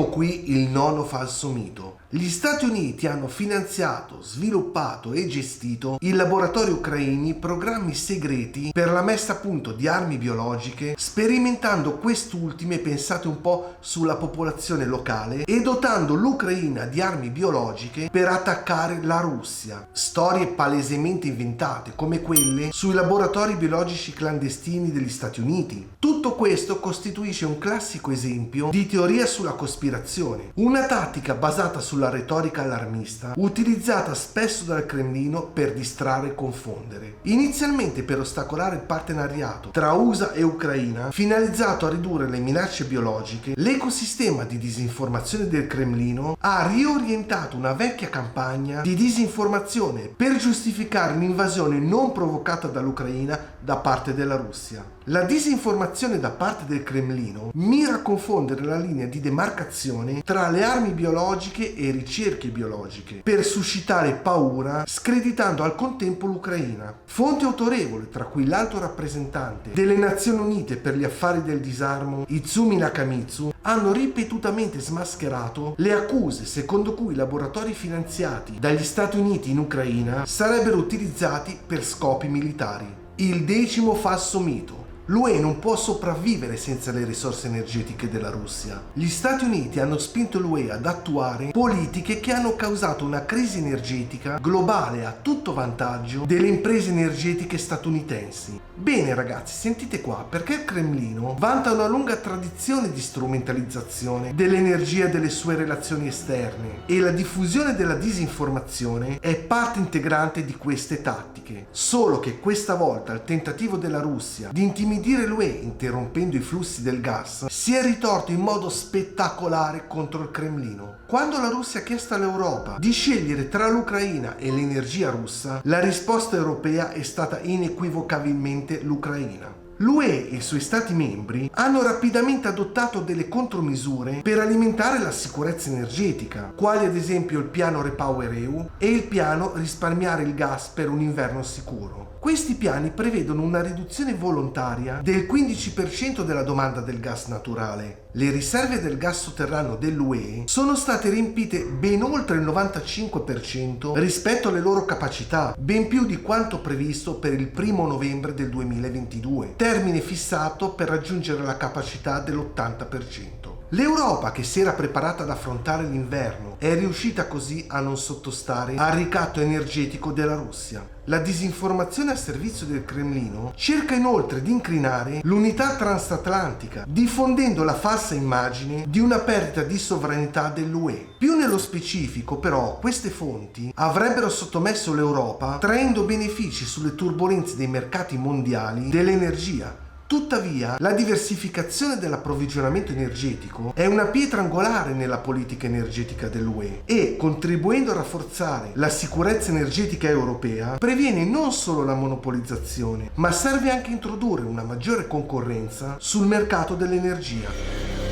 Ecco qui il nono falso mito. Gli Stati Uniti hanno finanziato, sviluppato e gestito in laboratori ucraini programmi segreti per la messa a punto di armi biologiche, sperimentando quest'ultime, pensate un po', sulla popolazione locale e dotando l'Ucraina di armi biologiche per attaccare la Russia. Storie palesemente inventate, come quelle sui laboratori biologici clandestini degli Stati Uniti. Tutto questo costituisce un classico esempio di teoria sulla cospirazione, una tattica basata sulla retorica allarmista, utilizzata spesso dal Cremlino per distrarre e confondere. Inizialmente per ostacolare il partenariato tra USA e Ucraina, finalizzato a ridurre le minacce biologiche, l'ecosistema di disinformazione del Cremlino ha riorientato una vecchia campagna di disinformazione per giustificare un'invasione non provocata dall'Ucraina da parte della Russia. La disinformazione da parte del Cremlino mira a confondere la linea di demarcazione tra le armi biologiche e ricerche biologiche per suscitare paura, screditando al contempo l'Ucraina. Fonti autorevoli, tra cui l'alto rappresentante delle Nazioni Unite per gli affari del disarmo, Izumi Nakamitsu, hanno ripetutamente smascherato le accuse secondo cui i laboratori finanziati dagli Stati Uniti in Ucraina sarebbero utilizzati per scopi militari. Il 10° falso mito. L'UE non può sopravvivere senza le risorse energetiche della Russia. Gli Stati Uniti hanno spinto l'UE ad attuare politiche che hanno causato una crisi energetica globale a tutto vantaggio delle imprese energetiche statunitensi. Bene ragazzi, sentite qua, perché il Cremlino vanta una lunga tradizione di strumentalizzazione dell'energia e delle sue relazioni esterne e la diffusione della disinformazione è parte integrante di queste tattiche. Solo che questa volta il tentativo della Russia di intimidire l'UE interrompendo i flussi del gas si è ritorto in modo spettacolare contro il Cremlino. Quando la Russia ha chiesto all'Europa di scegliere tra l'Ucraina e l'energia russa, la risposta europea è stata inequivocabilmente l'Ucraina. L'UE e i suoi Stati membri hanno rapidamente adottato delle contromisure per alimentare la sicurezza energetica, quali ad esempio il piano REPowerEU e il piano Risparmiare il gas per un inverno sicuro. Questi piani prevedono una riduzione volontaria del 15% della domanda del gas naturale. Le riserve del gas sotterraneo dell'UE sono state riempite ben oltre il 95% rispetto alle loro capacità, ben più di quanto previsto per il 1° novembre del 2022, termine fissato per raggiungere la capacità dell'80%. L'Europa, che si era preparata ad affrontare l'inverno, è riuscita così a non sottostare al ricatto energetico della Russia. La disinformazione a servizio del Cremlino cerca inoltre di incrinare l'unità transatlantica, diffondendo la falsa immagine di una perdita di sovranità dell'UE. Più nello specifico, però, queste fonti avrebbero sottomesso l'Europa traendo benefici sulle turbolenze dei mercati mondiali dell'energia. Tuttavia, la diversificazione dell'approvvigionamento energetico è una pietra angolare nella politica energetica dell'UE e, contribuendo a rafforzare la sicurezza energetica europea, previene non solo la monopolizzazione, ma serve anche a introdurre una maggiore concorrenza sul mercato dell'energia.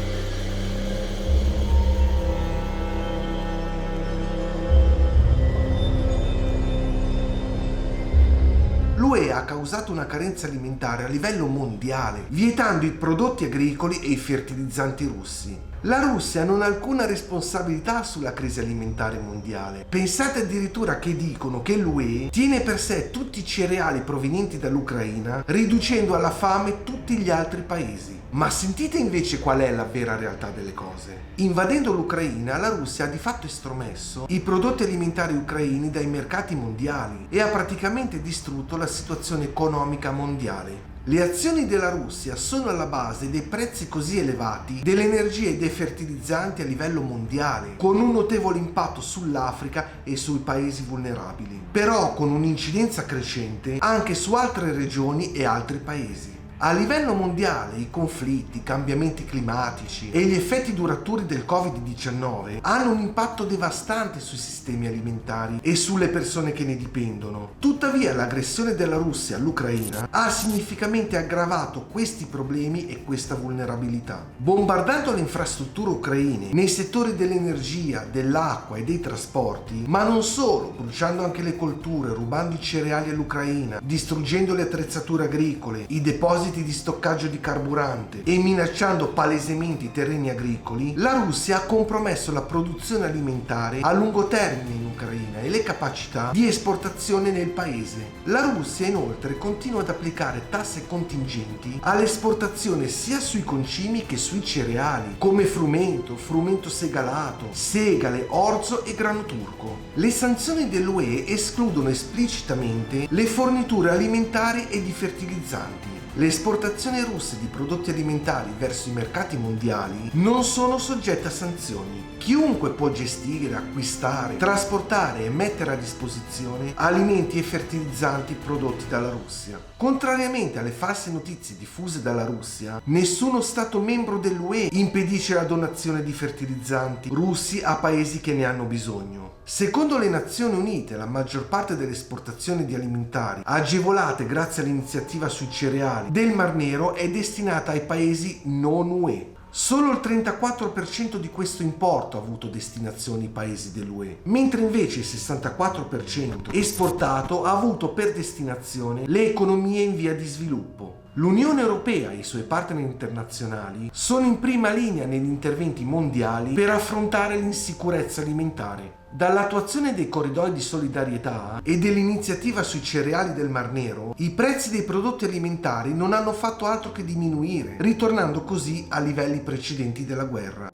L'UE ha causato una carenza alimentare a livello mondiale, vietando i prodotti agricoli e i fertilizzanti russi. La Russia non ha alcuna responsabilità sulla crisi alimentare mondiale. Pensate addirittura che dicono che l'UE tiene per sé tutti i cereali provenienti dall'Ucraina, riducendo alla fame tutti gli altri paesi. Ma sentite invece qual è la vera realtà delle cose. Invadendo l'Ucraina, la Russia ha di fatto estromesso i prodotti alimentari ucraini dai mercati mondiali e ha praticamente distrutto la situazione economica mondiale. Le azioni della Russia sono alla base dei prezzi così elevati dell'energia e dei fertilizzanti a livello mondiale, con un notevole impatto sull'Africa e sui paesi vulnerabili, però con un'incidenza crescente anche su altre regioni e altri paesi. A livello mondiale i conflitti, i cambiamenti climatici e gli effetti duraturi del Covid-19 hanno un impatto devastante sui sistemi alimentari e sulle persone che ne dipendono. Tuttavia l'aggressione della Russia all'Ucraina ha significativamente aggravato questi problemi e questa vulnerabilità. Bombardando le infrastrutture ucraine nei settori dell'energia, dell'acqua e dei trasporti, ma non solo, bruciando anche le colture, rubando i cereali all'Ucraina, distruggendo le attrezzature agricole, i depositi depositi di stoccaggio di carburante e minacciando palesemente i terreni agricoli, la Russia ha compromesso la produzione alimentare a lungo termine in Ucraina e le capacità di esportazione nel paese. La Russia inoltre continua ad applicare tasse contingenti all'esportazione sia sui concimi che sui cereali, come frumento segalato, segale, orzo e grano turco. Le sanzioni dell'UE escludono esplicitamente le forniture alimentari e di fertilizzanti. Le esportazioni russe di prodotti alimentari verso i mercati mondiali non sono soggette a sanzioni. Chiunque può gestire, acquistare, trasportare e mettere a disposizione alimenti e fertilizzanti prodotti dalla Russia. Contrariamente alle false notizie diffuse dalla Russia, nessuno Stato membro dell'UE impedisce la donazione di fertilizzanti russi a paesi che ne hanno bisogno. Secondo le Nazioni Unite, la maggior parte delle esportazioni di alimentari agevolate grazie all'iniziativa sui cereali del Mar Nero è destinata ai paesi non UE. Solo il 34% di questo importo ha avuto destinazione ai paesi dell'UE, mentre invece il 64% esportato ha avuto per destinazione le economie in via di sviluppo. L'Unione Europea e i suoi partner internazionali sono in prima linea negli interventi mondiali per affrontare l'insicurezza alimentare. Dall'attuazione dei corridoi di solidarietà e dell'iniziativa sui cereali del Mar Nero, i prezzi dei prodotti alimentari non hanno fatto altro che diminuire, ritornando così a livelli precedenti della guerra.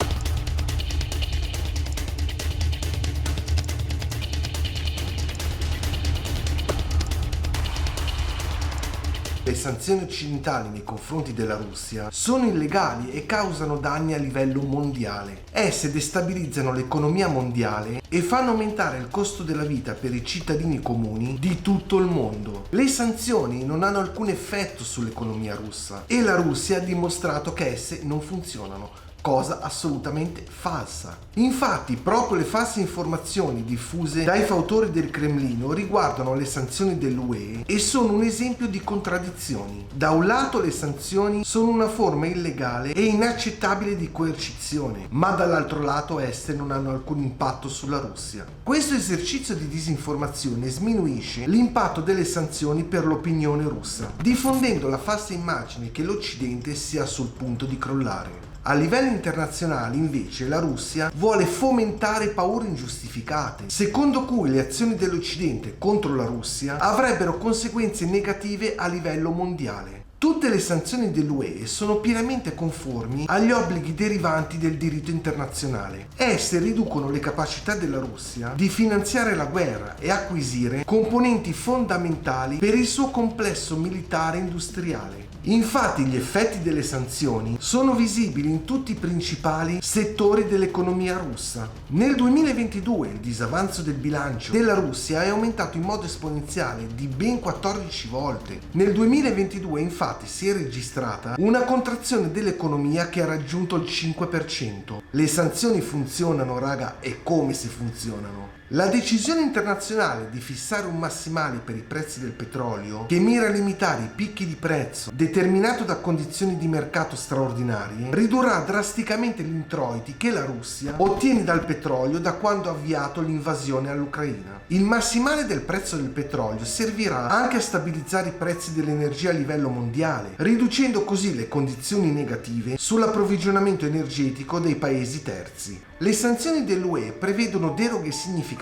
Le sanzioni occidentali nei confronti della Russia sono illegali e causano danni a livello mondiale. Esse destabilizzano l'economia mondiale e fanno aumentare il costo della vita per i cittadini comuni di tutto il mondo. Le sanzioni non hanno alcun effetto sull'economia russa e la Russia ha dimostrato che esse non funzionano. Cosa assolutamente falsa. Infatti, proprio le false informazioni diffuse dai fautori del Cremlino riguardano le sanzioni dell'UE e sono un esempio di contraddizioni. Da un lato le sanzioni sono una forma illegale e inaccettabile di coercizione, ma dall'altro lato esse non hanno alcun impatto sulla Russia. Questo esercizio di disinformazione sminuisce l'impatto delle sanzioni per l'opinione russa, diffondendo la falsa immagine che l'Occidente sia sul punto di crollare. A livello internazionale, invece, la Russia vuole fomentare paure ingiustificate, secondo cui le azioni dell'Occidente contro la Russia avrebbero conseguenze negative a livello mondiale. Tutte le sanzioni dell'UE sono pienamente conformi agli obblighi derivanti del diritto internazionale. Esse riducono le capacità della Russia di finanziare la guerra e acquisire componenti fondamentali per il suo complesso militare industriale. Infatti gli effetti delle sanzioni sono visibili in tutti i principali settori dell'economia russa. Nel 2022 il disavanzo del bilancio della Russia è aumentato in modo esponenziale di ben 14 volte. Nel 2022 infatti si è registrata una contrazione dell'economia che ha raggiunto il 5%. Le sanzioni funzionano, raga, e come se funzionano. La decisione internazionale di fissare un massimale per i prezzi del petrolio, che mira a limitare i picchi di prezzo determinato da condizioni di mercato straordinarie, ridurrà drasticamente gli introiti che la Russia ottiene dal petrolio da quando ha avviato l'invasione all'Ucraina. Il massimale del prezzo del petrolio servirà anche a stabilizzare i prezzi dell'energia a livello mondiale, riducendo così le condizioni negative sull'approvvigionamento energetico dei paesi terzi. Le sanzioni dell'UE prevedono deroghe significative.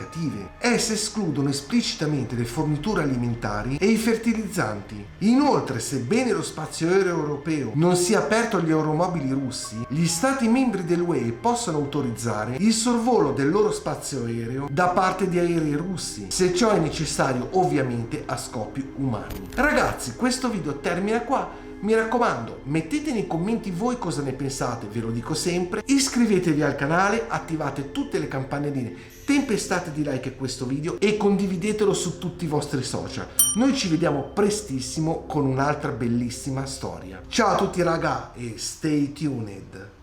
Esse escludono esplicitamente le forniture alimentari e i fertilizzanti. Inoltre, sebbene lo spazio aereo europeo non sia aperto agli aeromobili russi, gli Stati membri dell'UE possono autorizzare il sorvolo del loro spazio aereo da parte di aerei russi, se ciò è necessario ovviamente a scopi umani. Ragazzi, questo video termina qua. Mi raccomando, mettete nei commenti voi cosa ne pensate, ve lo dico sempre, iscrivetevi al canale, attivate tutte le campanelline, tempestate di like a questo video e condividetelo su tutti i vostri social. Noi ci vediamo prestissimo con un'altra bellissima storia. Ciao a tutti raga e stay tuned!